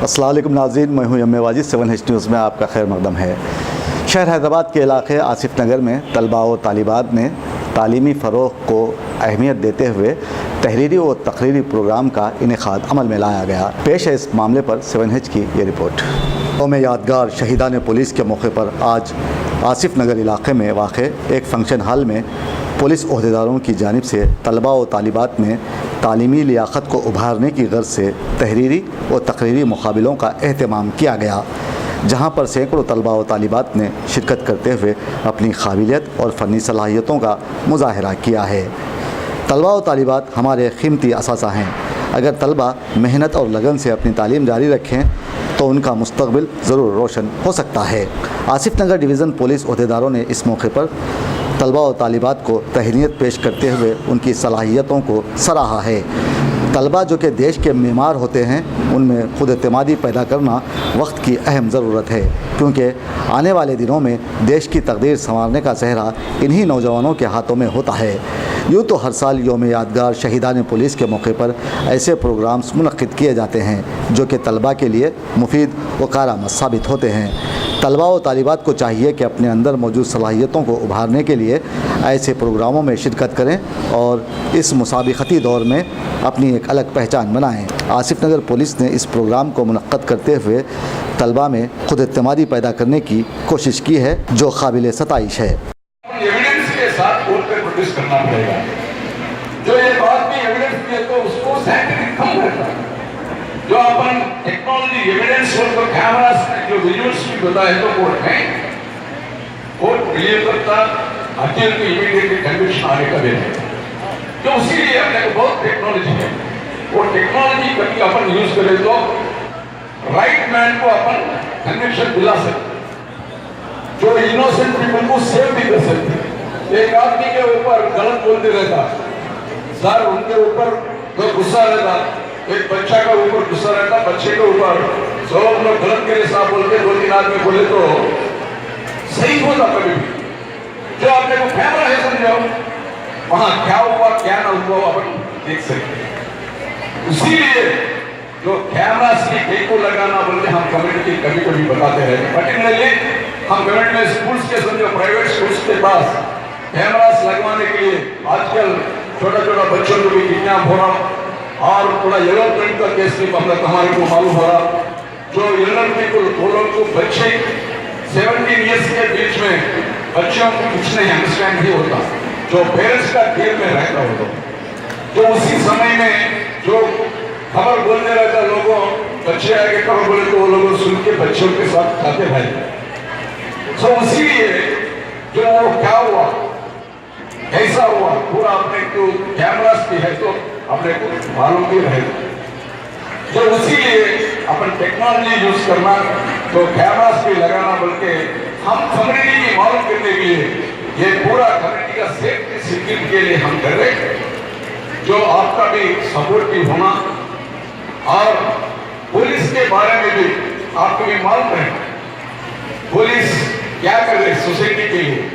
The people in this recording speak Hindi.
अस्सलाम वालेकुम नाज़रीन, मैं हूं यम वाजिद। 7H न्यूज़ में आपका खैर मकदम है। शहर हैदराबाद के इलाके आसिफ नगर में तलबा व तालिबात ने तालीमी फ़रोग़ को अहमियत देते हुए तहरीरी व तकरीरी प्रोग्राम का इनेकाद अमल में लाया गया। पेश है इस मामले पर 7H की ये रिपोर्ट। कौम यादगार शहीदान पुलिस के मौके पर आज आसिफ नगर इलाके में वाक़े एक फ़ंक्शन हॉल में पुलिस ओहदेदारों की जानिब से तलबा व तालिबात में तालीमी लियाक़त को उभारने की गर्ज से तहरीरी व तकरीरी मुकाबलों का एहतमाम किया गया, जहाँ पर सैकड़ों तलबा व तालिबात ने शिरकत करते हुए अपनी काबिलियत और फ़नी सलाहियतों का मुज़ाहरा किया है। तलबा व तालिबात हमारे कीमती असासा हैं। अगर तलबा मेहनत और लगन से अपनी तालीम जारी रखें तो उनका मुस्तक़बिल ज़रूर रोशन हो सकता है। आसिफ नगर डिवीज़न पुलिस ओहदेदारों ने इस मौके पर तलबा व तालिबात को तहनीत पेश करते हुए उनकी सलाहियतों को सराहा है। तलबा जो कि देश के मेमार होते हैं, उनमें खुद एतमादी पैदा करना वक्त की अहम ज़रूरत है, क्योंकि आने वाले दिनों में देश की तकदीर संवारने का सेहरा इन्हीं नौजवानों के हाथों में होता है। यूँ तो हर साल यौम यादगार शहीदान पुलिस के मौके पर ऐसे प्रोग्राम्स मुनक़्क़िद किए जाते हैं जो कि तलबा के लिए मुफीद व कारआमद साबित होते हैं। तलबा व तालिबात को चाहिए कि अपने अंदर मौजूद सलाहियतों को उभारने के लिए ऐसे प्रोग्रामों में शिरकत करें और इस मुसाबिक़ती दौर में अपनी एक अलग पहचान बनाएं। आसिफ नगर पुलिस ने इस प्रोग्राम को मुनक़्क़द करते हुए तलबा में खुद एतमादी पैदा करने की कोशिश की है, जो काबिल सताइश है। एविडेंस के साथ कोर्ट पे प्रोड्यूस करना पड़ेगा। जो ये बात भी एविडेंस दिए तो उसको साइंटिफिक कम करता है। जो अपन टेक्नोलॉजी एविडेंस और तो कैमरास जो विजुअल्स की बताए तो कोर्ट बिलीव करता अकेले को इमीडिएटली कन्विक्शन आने का देता। तो उसीलिए अपने को बहुत टेक्नोलॉजी है, वो टेक्नोलॉजी कभी अपन यूज करें तो राइट मैन को अपन कन्विक्शन दिला सकते, जो इनोसेंट पीपल को सेव भी कर सकते। एक आदमी के ऊपर गलत बोलते रहता सर, उनके ऊपर तो गुस्सा रहता, एक बच्चा का ऊपर गुस्सा रहता, बच्चे के ऊपर सब लोग गलत के लिए साफ बोलते, 2-3 आदमी बोले तो सही होता कभी भी। जो आपने को कैमरा है समझो, वहां क्या हुआ क्या ना हुआ अपन देख सकते। इसीलिए जो कैमरा की टेक को लगाना बोलते हम कम्युनिटी कभी बताते रहते। पर्टिकुलरली हम गवर्नमेंट में स्कूल्स के समझो प्राइवेट स्कूल्स के पास कैमरास लगवाने के लिए आजकल छोटा बच्चों को भी किडनैप हो रहा और थोड़ा येलो प्रिंट का केस भी हमारे को मालूम हो रहा। जो येलो पीपल वो लोग को बच्चे 17 ईयर्स के बीच में बच्चों को कुछ नहीं अंडरस्टैंड नहीं होता, जो पेरेंट्स का खेल में रहता होता, तो उसी समय में जो खबर बोलते रहता लोगों, बच्चे आगे खबर बोले तो वो लोग सुन के बच्चों के साथ खाते भाई। तो इसीलिए जो क्या हुआ ऐसा हुआ पूरा अपने को कैमरास भी है तो अपने को मालूम भी रहे। तो इसीलिए अपन टेक्नोलॉजी यूज करना तो कैमरास भी लगाना, बल्कि हम कम्युनिटी की मालूम करने के लिए ये पूरा कम्युनिटी का सेफ्टी सिक्योरिटी के लिए हम कर रहे, जो आपका भी सपोर्ट भी होना और पुलिस के बारे में भी आपको भी मालूम है पुलिस क्या कर रही सोसाइटी के लिए।